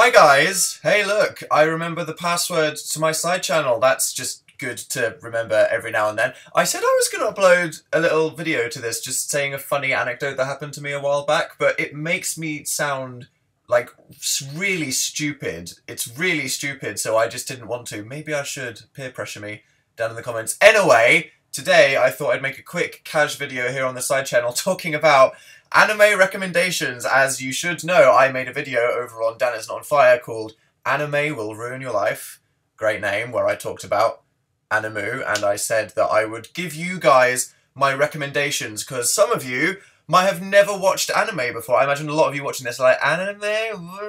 Hi guys! Hey look, I remember the password to my side channel. That's just good to remember every now and then. I said I was going to upload a little video to this just saying a funny anecdote that happened to me a while back, but it makes me sound like really stupid. It's really stupid, so I just didn't want to. Maybe I should peer pressure me down in the comments. Anyway, today I thought I'd make a quick cash video here on the side channel talking about anime recommendations. As you should know, I made a video over on Dan Is Not On Fire called Anime Will Ruin Your Life. Great name, where I talked about Animu, and I said that I would give you guys my recommendations, because some of you might have never watched anime before. I imagine a lot of you watching this are like, anime?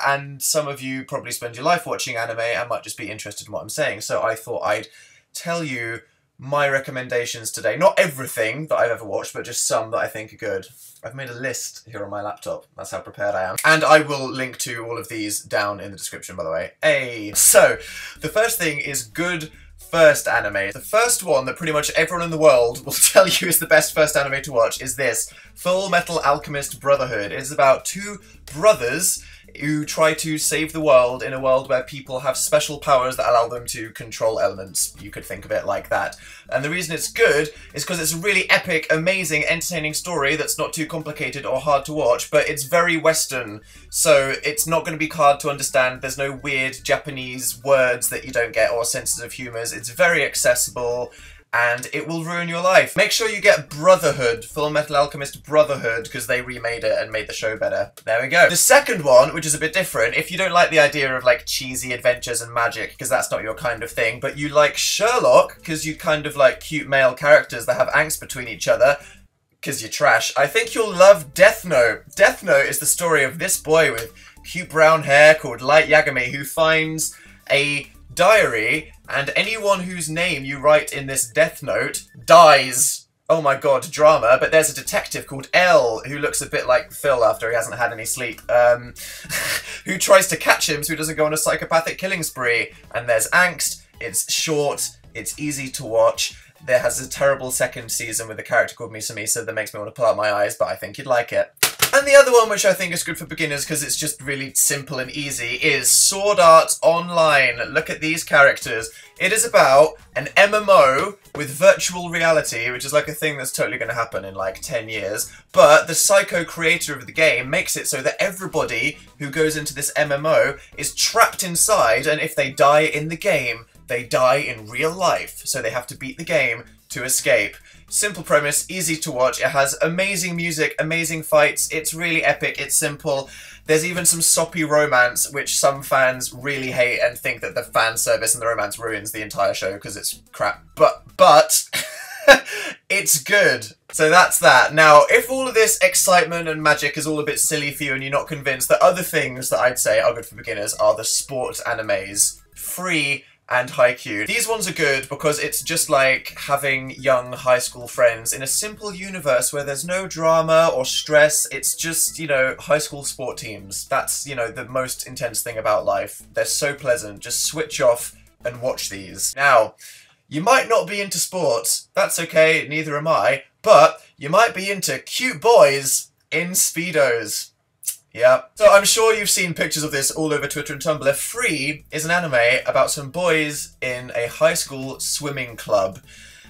And some of you probably spend your life watching anime and might just be interested in what I'm saying. So I thought I'd tell you my recommendations today. Not everything that I've ever watched, but just some that I think are good. I've made a list here on my laptop. That's how prepared I am. And I will link to all of these down in the description, by the way. Hey. So, the first thing is good first anime. The first one that pretty much everyone in the world will tell you is the best first anime to watch is this, Full Metal Alchemist Brotherhood. It's about two brothers who try to save the world in a world where people have special powers that allow them to control elements. You could think of it like that. And the reason it's good is because it's a really epic, amazing, entertaining story that's not too complicated or hard to watch, but it's very Western, so it's not going to be hard to understand. There's no weird Japanese words that you don't get or senses of humours. It's very accessible, and it will ruin your life. Make sure you get Brotherhood, Full Metal Alchemist Brotherhood, because they remade it and made the show better. There we go. The second one, which is a bit different, if you don't like the idea of like cheesy adventures and magic, because that's not your kind of thing, but you like Sherlock, because you kind of like cute male characters that have angst between each other, because you're trash, I think you'll love Death Note. Death Note is the story of this boy with cute brown hair called Light Yagami who finds a diary, and anyone whose name you write in this Death Note dies. Oh my god, drama. But there's a detective called L, who looks a bit like Phil after he hasn't had any sleep, who tries to catch him so he doesn't go on a psychopathic killing spree. And there's angst, it's short, it's easy to watch. There has a terrible second season with a character called Misa Misa that makes me want to pull out my eyes, but I think you'd like it. And the other one, which I think is good for beginners because it's just really simple and easy, is Sword Art Online. Look at these characters. It is about an MMO with virtual reality, which is like a thing that's totally going to happen in like 10 years. But the psycho creator of the game makes it so that everybody who goes into this MMO is trapped inside, and if they die in the game, they die in real life. So they have to beat the game to escape. Simple premise, easy to watch. It has amazing music, amazing fights. It's really epic, it's simple. There's even some soppy romance, which some fans really hate and think that the fan service and the romance ruins the entire show because it's crap. But it's good. So that's that. Now, if all of this excitement and magic is all a bit silly for you and you're not convinced, the other things that I'd say are good for beginners are the sport animes. Free and Haikyuu. These ones are good because it's just like having young high school friends in a simple universe where there's no drama or stress. It's just, you know, high school sport teams. That's, you know, the most intense thing about life. They're so pleasant. Just switch off and watch these. Now, you might not be into sports. That's okay, neither am I. But you might be into cute boys in Speedos. Yeah. So I'm sure you've seen pictures of this all over Twitter and Tumblr. Free is an anime about some boys in a high school swimming club.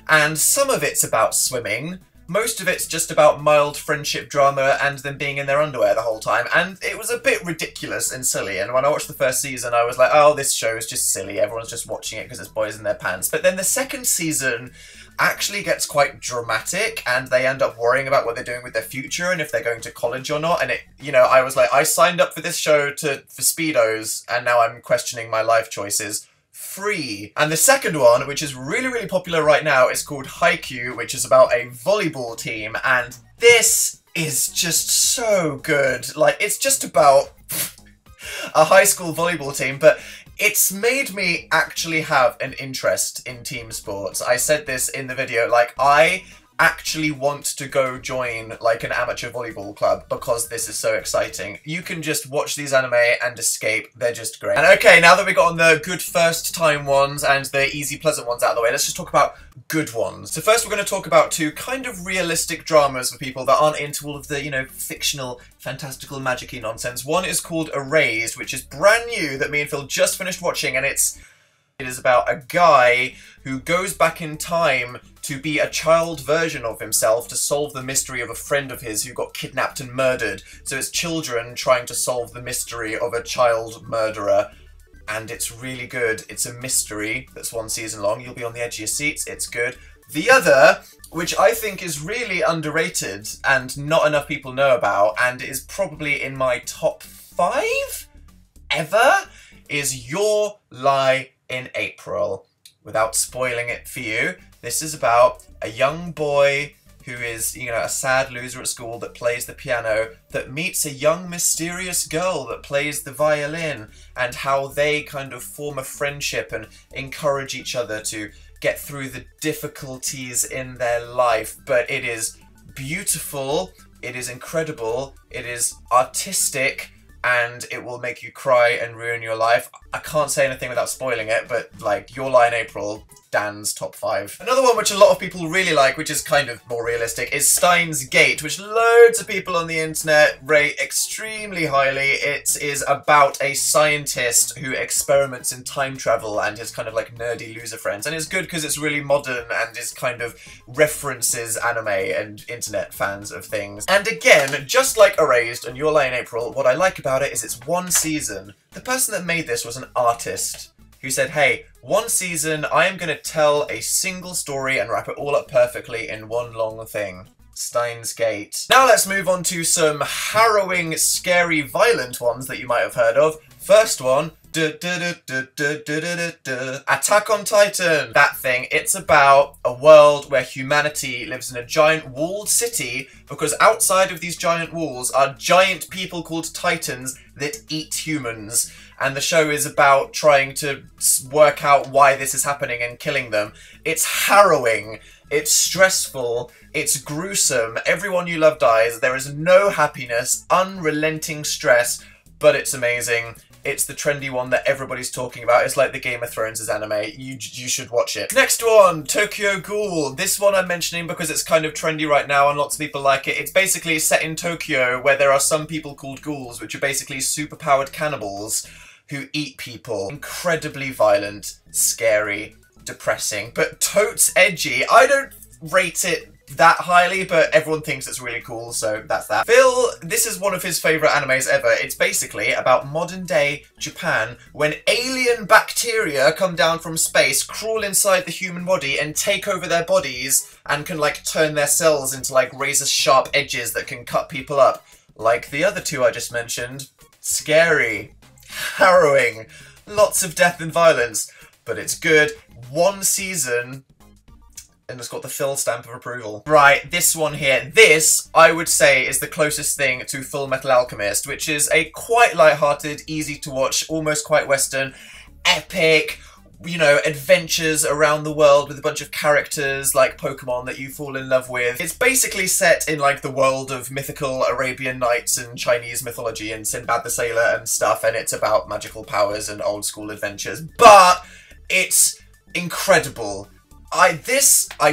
And some of it's about swimming. Most of it's just about mild friendship drama and them being in their underwear the whole time. And it was a bit ridiculous and silly. And when I watched the first season, I was like, oh, this show is just silly. Everyone's just watching it because it's boys in their pants. But then the second season actually gets quite dramatic, and they end up worrying about what they're doing with their future and if they're going to college or not. And it, you know, I was like, I signed up for this show for Speedos, and now I'm questioning my life choices. Free. And the second one, which is really, really popular right now, is called Haikyuu, which is about a volleyball team, and this is just so good. Like, it's just about a high school volleyball team, but it's made me actually have an interest in team sports. I said this in the video, like, I actually want to go join like an amateur volleyball club because this is so exciting. You can just watch these anime and escape. They're just great. And okay, now that we've gotten the good first time ones and the easy pleasant ones out of the way, let's just talk about good ones. So first we're going to talk about two kind of realistic dramas for people that aren't into all of the, you know, fictional, fantastical, magic-y nonsense. One is called Erased, which is brand new, that me and Phil just finished watching, and it is about a guy who goes back in time to be a child version of himself to solve the mystery of a friend of his who got kidnapped and murdered. So it's children trying to solve the mystery of a child murderer. And it's really good. It's a mystery that's 1 season long. You'll be on the edge of your seats. It's good. The other, which I think is really underrated and not enough people know about, and is probably in my top 5 ever, is Your Lie in April. Without spoiling it for you, this is about a young boy who is, you know, a sad loser at school that plays the piano, that meets a young mysterious girl that plays the violin, and how they kind of form a friendship and encourage each other to get through the difficulties in their life. But it is beautiful, it is incredible, it is artistic, and it will make you cry and ruin your life. I can't say anything without spoiling it, but like Your Lie in April, Dan's top 5. Another one which a lot of people really like, which is kind of more realistic, is Steins Gate, which loads of people on the internet rate extremely highly. It is about a scientist who experiments in time travel and his kind of like nerdy loser friends. And it's good because it's really modern and is kind of references anime and internet fans of things. And again, just like Erased and Your Lie in April, what I like about it is it's 1 season. The person that made this was an artist who said, hey, 1 season, I am going to tell a single story and wrap it all up perfectly in one long thing. Steins Gate. Now let's move on to some harrowing, scary, violent ones that you might have heard of. First one, Attack on Titan. That thing. It's about a world where humanity lives in a giant walled city because outside of these giant walls are giant people called Titans that eat humans. And the show is about trying to work out why this is happening and killing them. It's harrowing. It's stressful. It's gruesome. Everyone you love dies. There is no happiness. Unrelenting stress. But it's amazing. It's the trendy one that everybody's talking about. It's like the Game of Thrones' anime. You should watch it. Next one, Tokyo Ghoul. This one I'm mentioning because it's kind of trendy right now and lots of people like it. It's basically set in Tokyo where there are some people called ghouls, which are basically superpowered cannibals who eat people. Incredibly violent, scary, depressing, but totes edgy. I don't rate it that highly, but everyone thinks it's really cool, so that's that. Phil, this is one of his favourite animes ever. It's basically about modern day Japan when alien bacteria come down from space, crawl inside the human body and take over their bodies and can like turn their cells into like razor sharp edges that can cut people up. Like the other two I just mentioned. Scary, harrowing, lots of death and violence, but it's good. 1 season, and it's got the Phil stamp of approval. Right, this one here. This, I would say, is the closest thing to Full Metal Alchemist, which is a quite light-hearted, easy to watch, almost quite Western, epic, you know, adventures around the world with a bunch of characters like Pokemon that you fall in love with. It's basically set in like the world of mythical Arabian Nights and Chinese mythology and Sinbad the Sailor and stuff, and it's about magical powers and old school adventures, but it's incredible. I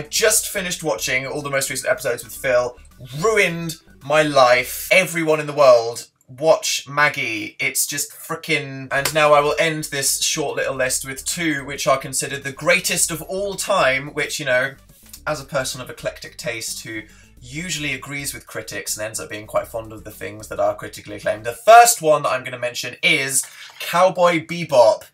just finished watching all the most recent episodes with Phil, ruined my life. Everyone in the world, watch Maggie. It's just frickin'... And now I will end this short little list with 2 which are considered the greatest of all time, which, you know, as a person of eclectic taste who usually agrees with critics and ends up being quite fond of the things that are critically acclaimed. The first one that I'm going to mention is Cowboy Bebop.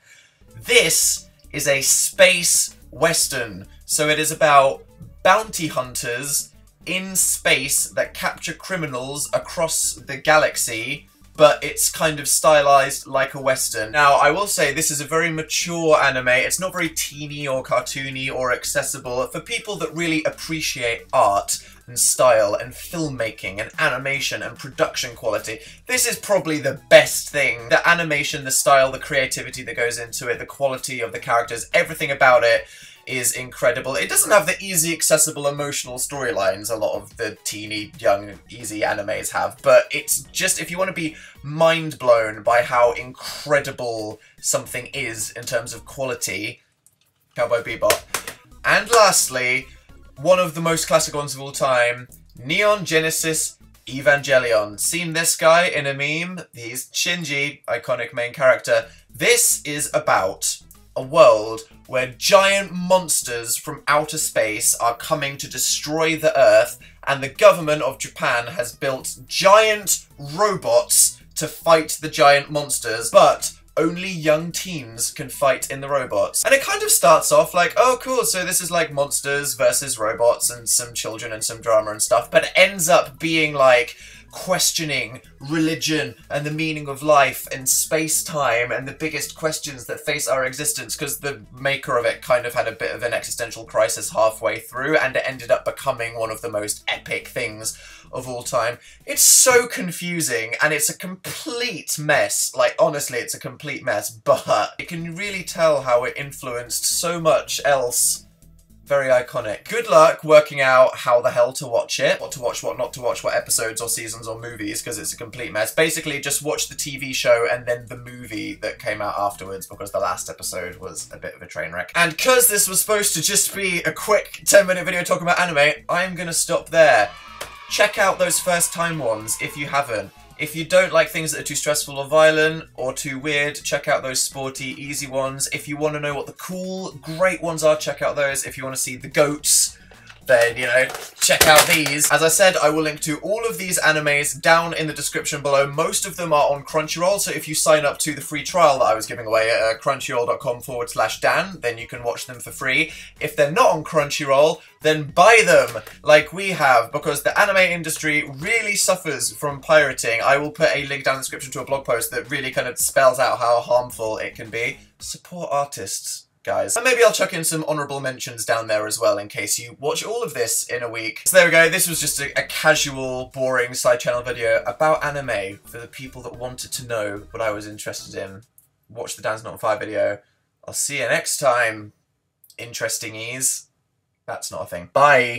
This is a space western. So it is about bounty hunters in space that capture criminals across the galaxy, but it's kind of stylized like a western. Now, I will say this is a very mature anime. It's not very teeny or cartoony or accessible for people that really appreciate art and style and filmmaking and animation and production quality. This is probably the best thing. The animation, the style, the creativity that goes into it, the quality of the characters, everything about it is incredible. It doesn't have the easy, accessible, emotional storylines a lot of the teeny, young, easy animes have, but it's just, if you want to be mind blown by how incredible something is in terms of quality, Cowboy Bebop. And lastly, one of the most classic ones of all time, Neon Genesis Evangelion. Seen this guy in a meme? He's Shinji, iconic main character. This is about a world where giant monsters from outer space are coming to destroy the Earth, and the government of Japan has built giant robots to fight the giant monsters, but only young teens can fight in the robots. And it kind of starts off like, oh cool, so this is like monsters versus robots and some children and some drama and stuff, but it ends up being like questioning religion and the meaning of life and space-time and the biggest questions that face our existence, because the maker of it kind of had a bit of an existential crisis halfway through, and it ended up becoming one of the most epic things of all time. It's so confusing and it's a complete mess. Like, honestly, it's a complete mess, but you can really tell how it influenced so much else. Very iconic. Good luck working out how the hell to watch it. What to watch, what not to watch, what episodes or seasons or movies, because it's a complete mess. Basically, just watch the TV show and then the movie that came out afterwards, because the last episode was a bit of a train wreck. And because this was supposed to just be a quick 10-minute video talking about anime, I'm gonna stop there. Check out those first time ones if you haven't. If you don't like things that are too stressful or violent or too weird, check out those sporty, easy ones. If you want to know what the cool, great ones are, check out those. If you want to see the goats, then, you know, check out these. As I said, I will link to all of these animes down in the description below. Most of them are on Crunchyroll, so if you sign up to the free trial that I was giving away at crunchyroll.com/Dan, then you can watch them for free. If they're not on Crunchyroll, then buy them, like we have, because the anime industry really suffers from pirating. I will put a link down in the description to a blog post that really kind of spells out how harmful it can be. Support artists, guys. And maybe I'll chuck in some honourable mentions down there as well in case you watch all of this in a week. So there we go, this was just a casual, boring side channel video about anime for the people that wanted to know what I was interested in. Watch the Dan's Not on Fire video. I'll see you next time, interesting-ease. That's not a thing. Bye!